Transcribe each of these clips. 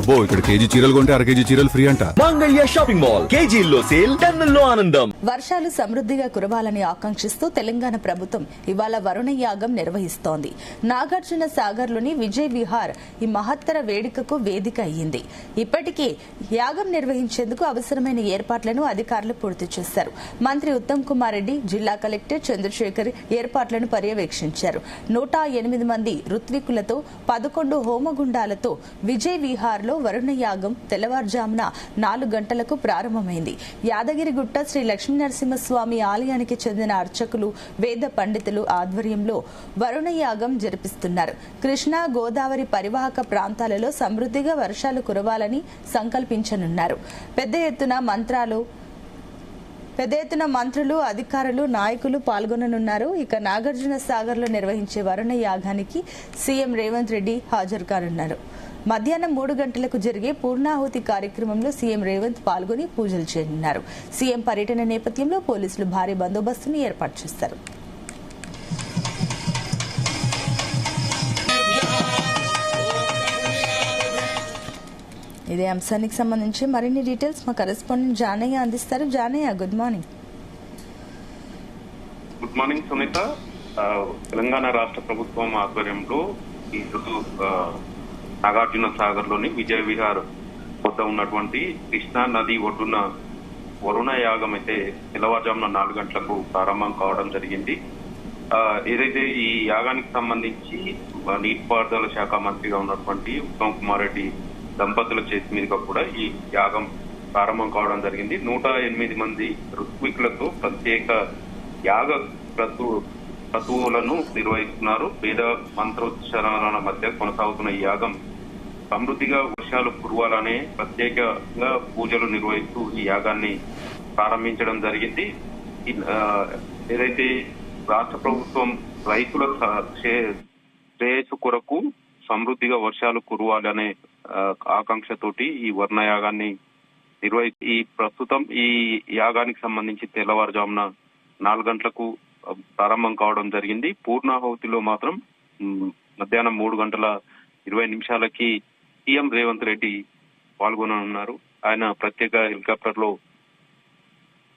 అబ్బో ఇక్కడ కేజీ చీరలు కొంటే అర కేజీ చీరలు ఫ్రీ అంట. మంగళ్య షాపింగ్ మాల్ కేజీల్లో సేల్, టన్నుల్లో ఆనందం. వర్షాలు సమృద్ధిగా కురవాలని ఆకాంక్షిస్తూ తెలంగాణ ప్రభుత్వం ఇవాళ వరుణ యాగం నిర్వహిస్తోంది. నాగార్జున సాగర్లోని విజయ్ విహార్ ఈ మహత్తర వేడుకకు వేదిక అయ్యింది. ఇప్పటికే యాగం నిర్వహించేందుకు అవసరమైన ఏర్పాట్లను అధికారులు పూర్తి చేశారు. మంత్రి ఉత్తమ్ కుమార్ రెడ్డి, జిల్లా కలెక్టర్ చంద్రశేఖర్ ఏర్పాట్లను పర్యవేక్షించారు. 108 మంది ఋత్వికులతో 11 హోమగుండాలతో విజయ్ విహార్ లో వరుణ యాగం తెల్లవారుజామున 4 గంటలకు ప్రారంభమైంది. యాదగిరిగుట్ట శ్రీ లక్ష్మీనరసింహస్వామి ఆలయానికి చెందిన అర్చకులు, వేద పండితులు ఆధ్వర్యంలో వరుణ యాగం జరిపిస్తున్నారు. కృష్ణా, గోదావరి పరివాహక ప్రాంతాలలో సమృద్ధిగా వర్షాలు కురవాలని సంకల్పించనున్నారు. పెద్ద ఎత్తున మంత్రులు, అధికారులు, నాయకులు పాల్గొననున్నారు. ఇక నాగార్జున సాగర్ లో నిర్వహించే వరుణ యాగానికి సీఎం రేవంత్ రెడ్డి హాజరు కానున్నారు. మధ్యాహ్నం 3 గంటలకు జరిగే పూర్ణాహుతి కార్యక్రమంలో సీఎం రేవంత్ పాల్గొని పూజలు చేయనున్నారు. సీఎం పర్యటన నేపథ్యంలో పోలీసులు భారీ బందోబస్తును ఏర్పాటు చేశారు. ఇదే అంశానికి సంబంధించి మరిన్ని డీటెయిల్స్ మా కరెస్పాండెంట్ జానయ్య అందిస్తారు. Janaiah, good morning. Good morning Sunitha. Telangana రాష్ట్ర ప్రభుత్వం ఆధ్వర్యంలో ఈరోజు నాగార్జున సాగర్ లోని విజయ విహార్ వద్ద ఉన్నటువంటి కృష్ణా నది ఒడ్డున వరుణ యాగం అయితే తెల్లవారుజామున 4 గంటలకు ప్రారంభం కావడం జరిగింది. ఏదైతే ఈ యాగానికి సంబంధించి నీటిపారుదల శాఖ మంత్రిగా ఉన్నటువంటి ఉత్తమ్ కుమార్ రెడ్డి దంపతుల చేతి మీదుగా కూడా ఈ యాగం ప్రారంభం కావడం జరిగింది. 108 మంది ఋత్వికులతో ప్రత్యేక యాగ క్రతువులను నిర్వహిస్తున్నారు. వేద మంత్రోచ్చరణల మధ్య కొనసాగుతున్న ఈ యాగం సమృద్ధిగా వర్షాలు కురవాలనే ప్రత్యేకంగా పూజలు నిర్వహిస్తూ ఈ యాగాన్ని ప్రారంభించడం జరిగింది. ఏదైతే రాష్ట్ర ప్రభుత్వం రైతుల శ్రేయస్సు కొరకు సమృద్ధిగా వర్షాలు కురవాలనే ఆకాంక్షతోటి ఈ వర్ణ యాగాన్ని ప్రస్తుతం ఈ యాగానికి సంబంధించి తెల్లవారుజామున 4 గంటలకు ప్రారంభం కావడం జరిగింది. పూర్ణాహుతిలో మాత్రం మధ్యాహ్నం 3 గంటల 20 నిమిషాలకి సీఎం రేవంత్ రెడ్డి పాల్గొననున్నారు. ఆయన ప్రత్యేక హెలికాప్టర్ లో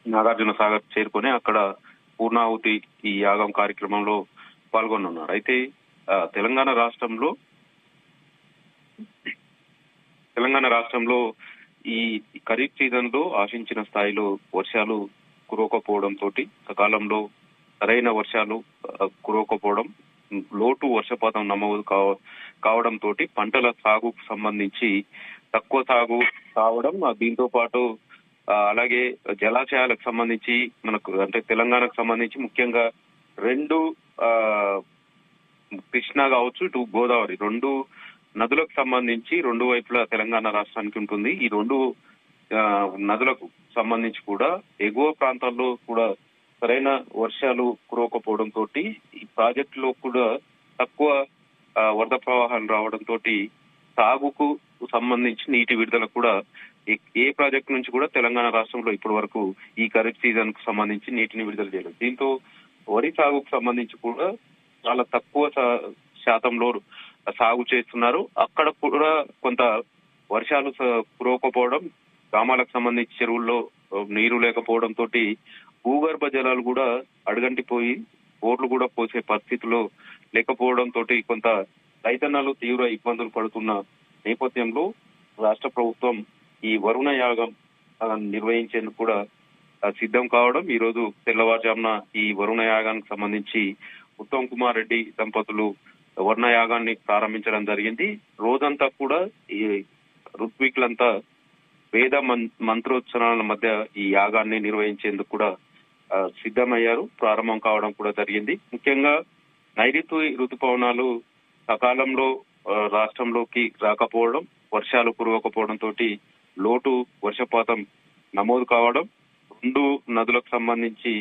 నాగార్జున సాగర్ చేరుకొని అక్కడ పూర్ణాహుతి ఈ యాగం కార్యక్రమంలో పాల్గొనున్నారు. అయితే తెలంగాణ రాష్ట్రంలో ఈ ఖరీఫ్ సీజన్ లో ఆశించిన స్థాయిలో వర్షాలు కురవకపోవడం తోటి, సకాలంలో సరైన వర్షాలు కురవకపోవడం, లోటు వర్షపాతం నమోదు కావడం తోటి పంటల సాగుకు సంబంధించి తక్కువ సాగు కావడం, దీంతో పాటు అలాగే జలాశయాలకు సంబంధించి మనకు అంటే తెలంగాణకు సంబంధించి ముఖ్యంగా 2 కృష్ణా కావచ్చు, ఇటు గోదావరి 2 నదులకు సంబంధించి 2 వైపులా తెలంగాణ రాష్ట్రానికి ఉంటుంది. ఈ 2 నదులకు సంబంధించి కూడా ఎగువ ప్రాంతాల్లో కూడా సరైన వర్షాలు కురవకపోవడం తోటి ఈ ప్రాజెక్టులో కూడా తక్కువ వరద ప్రవాహాలు రావడం తోటి సాగుకు సంబంధించి నీటి విడుదల కూడా ఏ ప్రాజెక్టు నుంచి కూడా తెలంగాణ రాష్ట్రంలో ఇప్పటి వరకు ఈ ఖరీఫ్ సీజన్ కు సంబంధించి నీటిని విడుదల చేయలేదు. దీంతో వరి సాగుకు సంబంధించి కూడా చాలా తక్కువ శాతంలో సాగు చేస్తున్నారు. అక్కడ కూడా కొంత వర్షాలు కురవకపోవడం, గ్రామాలకు సంబంధించి చెరువుల్లో నీరు లేకపోవడం తోటి భూగర్భ జలాలు కూడా అడుగంటిపోయి బోర్లు కూడా పోసే పరిస్థితిలో లేకపోవడం తోటి కొంత రైతన్నలు తీవ్ర ఇబ్బందులు పడుతున్న నేపథ్యంలో రాష్ట్ర ప్రభుత్వం ఈ వరుణ యాగం నిర్వహించేందుకు కూడా సిద్ధం కావడం, ఈ రోజు తెల్లవారుజామున ఈ వరుణ యాగానికి సంబంధించి ఉత్తమ్ కుమార్ రెడ్డి దంపతులు వర్ణ యాగాన్ని ప్రారంభించడం జరిగింది. రోజంతా కూడా ఈ ఋత్వికులంతా వేద మంత్రోచ్చరణల మధ్య ఈ యాగాన్ని నిర్వహించేందుకు కూడా సిద్ధమయ్యారు. ప్రారంభం కావడం కూడా జరిగింది. ముఖ్యంగా నైరుతి ఋతుపవనాలు సకాలంలో రాష్ట్రంలోకి రాకపోవడం, వర్షాలు కురవకపోవడం తోటి లోటు వర్షపాతం నమోదు కావడం, 2 నదులకు సంబంధించి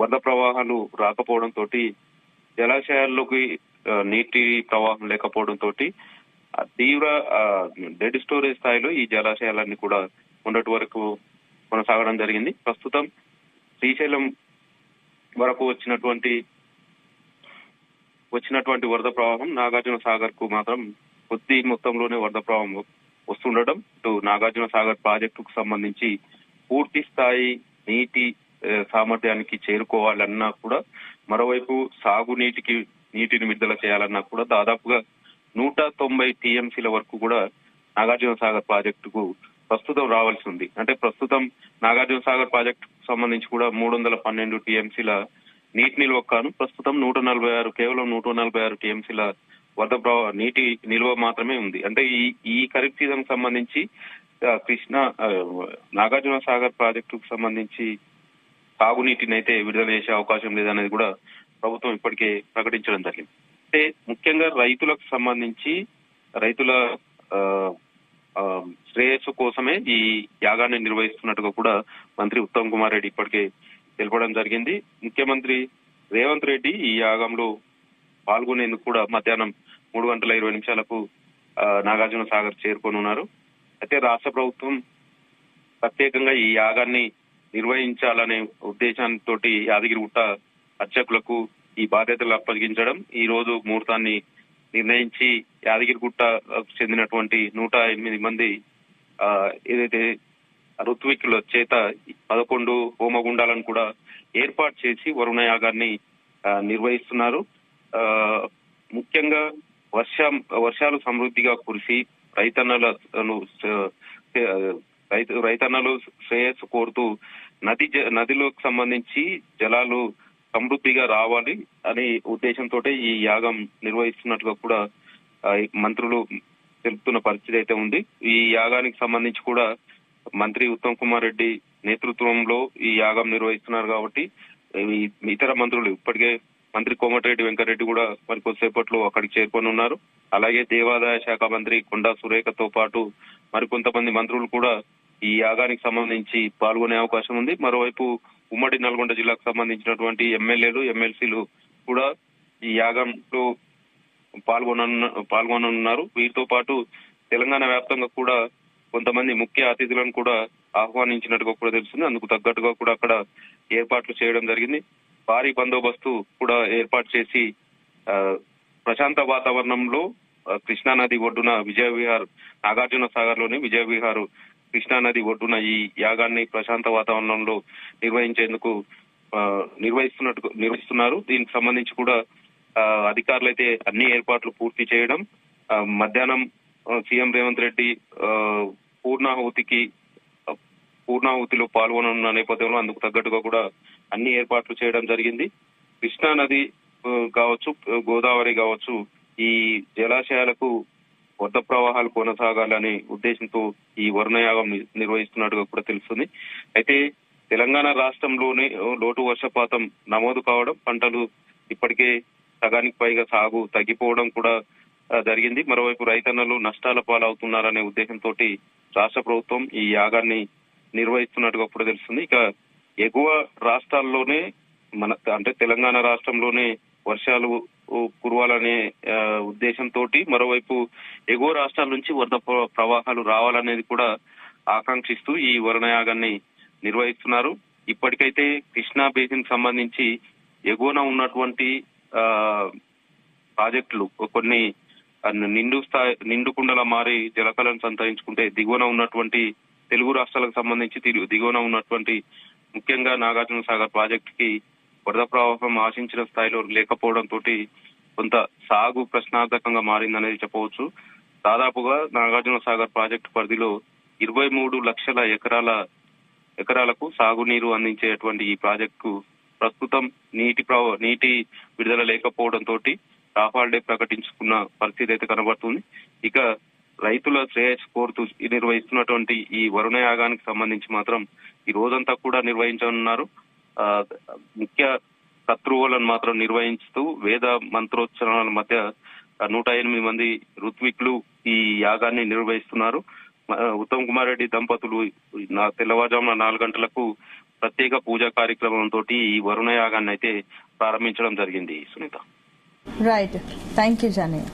వరద ప్రవాహాలు రాకపోవడం తోటి జలాశయాల్లోకి నీటి ప్రవాహం లేకపోవడం తోటి తీవ్ర డెడ్ స్టోరేజ్ స్థాయిలో ఈ జలాశయాలన్నీ కూడా మొన్నటి వరకు కొనసాగడం జరిగింది. ప్రస్తుతం శ్రీశైలం వరకు వచ్చినటువంటి వరద ప్రవాహం నాగార్జున సాగర్ కు మాత్రం కొద్ది మొత్తంలోనే వరద ప్రవాహం వస్తుండడం, ఇటు నాగార్జున సాగర్ ప్రాజెక్టుకు సంబంధించి పూర్తి స్థాయి నీటి సామర్థ్యానికి చేరుకోవాలన్నా కూడా, మరోవైపు నీటిని విడుదల చేయాలన్నా కూడా దాదాపుగా 190 టీఎంసీల వరకు కూడా నాగార్జున సాగర్ ప్రాజెక్టుకు ప్రస్తుతం రావాల్సి ఉంది. అంటే ప్రస్తుతం నాగార్జున సాగర్ ప్రాజెక్టుకు సంబంధించి కూడా 312 టీఎంసీల నీటి నిల్వ కాను ప్రస్తుతం కేవలం 146 టీఎంసీల నీటి నిల్వ మాత్రమే ఉంది. అంటే ఈ ఖరీఫ్ సీజన్ సంబంధించి నాగార్జున సాగర్ ప్రాజెక్టుకు సంబంధించి తాగునీటిని అయితే విడుదల చేసే అవకాశం లేదనేది కూడా ప్రభుత్వం ఇప్పటికే ప్రకటించడం జరిగింది. అంటే ముఖ్యంగా రైతులకు సంబంధించి రైతుల శ్రేయస్సు కోసమే ఈ యాగాన్ని నిర్వహిస్తున్నట్టుగా కూడా మంత్రి ఉత్తమ్ కుమార్ రెడ్డి ఇప్పటికే తెలపడం జరిగింది. ముఖ్యమంత్రి రేవంత్ రెడ్డి ఈ యాగంలో పాల్గొనేందుకు కూడా మధ్యాహ్నం 3:20 నాగార్జున సాగర్ చేరుకోనున్నారు. అయితే రాష్ట్ర ప్రభుత్వం ప్రత్యేకంగా ఈ యాగాన్ని నిర్వహించాలనే ఉద్దేశంతో యాదగిరిగుట్ట అర్చకులకు ఈ బాధ్యతలు అప్పగించడం, ఈ రోజు ముహూర్తాన్ని నిర్ణయించి యాదగిరిగుట్టకు చెందినటువంటి 108 మంది ఏదైతే ఋత్విక్కుల చేత 11 హోమగుండాలను కూడా ఏర్పాటు చేసి వరుణ యాగాన్ని నిర్వహిస్తున్నారు. ముఖ్యంగా వర్షాలు సమృద్ధిగా కురిసి రైతన్నలు శ్రేయస్సు కోరుతూ నదిలోకి సంబంధించి జలాలు సమృద్ధిగా రావాలి అనే ఉద్దేశంతో ఈ యాగం నిర్వహిస్తున్నట్టుగా కూడా మంత్రులు తెలుపుతున్న పరిస్థితి అయితే ఉంది. ఈ యాగానికి సంబంధించి కూడా మంత్రి ఉత్తమ్ కుమార్ రెడ్డి నేతృత్వంలో ఈ యాగం నిర్వహిస్తున్నారు కాబట్టి ఇతర మంత్రులు ఇప్పటికే మంత్రి కోమటిరెడ్డి వెంకటరెడ్డి కూడా మరి కొద్దిసేపట్లో అక్కడికి చేరుకొని ఉన్నారు. అలాగే దేవాదాయ శాఖ మంత్రి కొండా సురేఖతో పాటు మరికొంతమంది మంత్రులు కూడా ఈ యాగానికి సంబంధించి పాల్గొనే అవకాశం ఉంది. మరోవైపు ఉమ్మడి నల్గొండ జిల్లాకు సంబంధించినటువంటి ఎమ్మెల్యేలు ఎమ్మెల్సీలు కూడా ఈ యాగంలో పాల్గొననున్నారు. వీరితో పాటు తెలంగాణ వ్యాప్తంగా కూడా కొంతమంది ముఖ్య అతిథులను కూడా ఆహ్వానించినట్టుగా కూడా తెలుస్తుంది. అందుకు తగ్గట్టుగా కూడా అక్కడ ఏర్పాట్లు చేయడం జరిగింది. భారీ బందోబస్తు కూడా ఏర్పాటు చేసి ప్రశాంత వాతావరణంలో కృష్ణానది ఒడ్డున నాగార్జున సాగర్ లోని విజయ విహార్ కృష్ణానది ఒడ్డున ఈ యాగాన్ని ప్రశాంత వాతావరణంలో నిర్వహించేందుకు నిర్వహిస్తున్నారు. దీనికి సంబంధించి కూడా అధికారులు అయితే అన్ని ఏర్పాట్లు పూర్తి చేయడం, మధ్యాహ్నం సీఎం రేవంత్ రెడ్డి పూర్ణాహుతిలో పాల్గొననున్న నేపథ్యంలో అందుకు తగ్గట్టుగా కూడా అన్ని ఏర్పాట్లు చేయడం జరిగింది. కృష్ణా నది కావచ్చు, గోదావరి కావచ్చు, ఈ జలాశయాలకు వరద ప్రవాహాలు కొనసాగాలనే ఉద్దేశంతో ఈ వరుణయాగం నిర్వహిస్తున్నట్టుగా కూడా తెలుస్తుంది. అయితే తెలంగాణ రాష్ట్రంలోనే లోటు వర్షపాతం నమోదు కావడం, పంటలు ఇప్పటికే సగానికి పైగా సాగు తగ్గిపోవడం కూడా జరిగింది. మరోవైపు రైతన్నలు నష్టాల పాలవుతున్నారనే ఉద్దేశంతో రాష్ట్ర ప్రభుత్వం ఈ యాగాన్ని నిర్వహిస్తున్నట్టుగా కూడా తెలుస్తుంది. ఇక ఎగువ రాష్ట్రాల్లోనే అంటే తెలంగాణ రాష్ట్రంలోనే వర్షాలు కురవాలనే ఉద్దేశంతో మరోవైపు ఎగువ రాష్ట్రాల నుంచి వరద ప్రవాహాలు రావాలనేది కూడా ఆకాంక్షిస్తూ ఈ వరుణయాగాన్ని నిర్వహిస్తున్నారు. ఇప్పటికైతే కృష్ణా బేసిన్ సంబంధించి ఎగువన ఉన్నటువంటి ప్రాజెక్టులు కొన్ని నిండు కుండల మారి జలకలను సంతరించుకుంటే దిగువన ఉన్నటువంటి తెలుగు రాష్ట్రాలకు సంబంధించి దిగువన ఉన్నటువంటి ముఖ్యంగా నాగార్జున సాగర్ ప్రాజెక్ట్ కి వరద ప్రవాహం ఆశించిన స్థాయిలో లేకపోవడంతో కొంత సాగు ప్రశ్నార్థకంగా మారిందనేది చెప్పవచ్చు. దాదాపుగా నాగార్జున సాగర్ ప్రాజెక్టు పరిధిలో 23 లక్షల ఎకరాలకు సాగునీరు అందించేటువంటి ఈ ప్రాజెక్టు ప్రస్తుతం నీటి విడుదల లేకపోవడంతో రాఫాల్ ప్రకటించుకున్న పరిస్థితి అయితే కనబడుతుంది. ఇక రైతుల శ్రేయస్సు కోరుతూ నిర్వహిస్తున్నటువంటి ఈ వరుణ యాగానికి సంబంధించి మాత్రం ఈ రోజంతా కూడా నిర్వహించనున్నారు. ముఖ్య కర్తృవులను మాత్రం నిర్వహించుతూ వేద మంత్రోచ్చరణల మధ్య 108 మంది ఋత్వికులు ఈ యాగాన్ని నిర్వహిస్తున్నారు. ఉత్తమ్ కుమార్ రెడ్డి దంపతులు తెల్లవారుజామున 4 గంటలకు ప్రత్యేక పూజా కార్యక్రమంతో ఈ వరుణ యాగాన్ని అయితే ప్రారంభించడం జరిగింది. Sunitha, right, thank you Janaiah.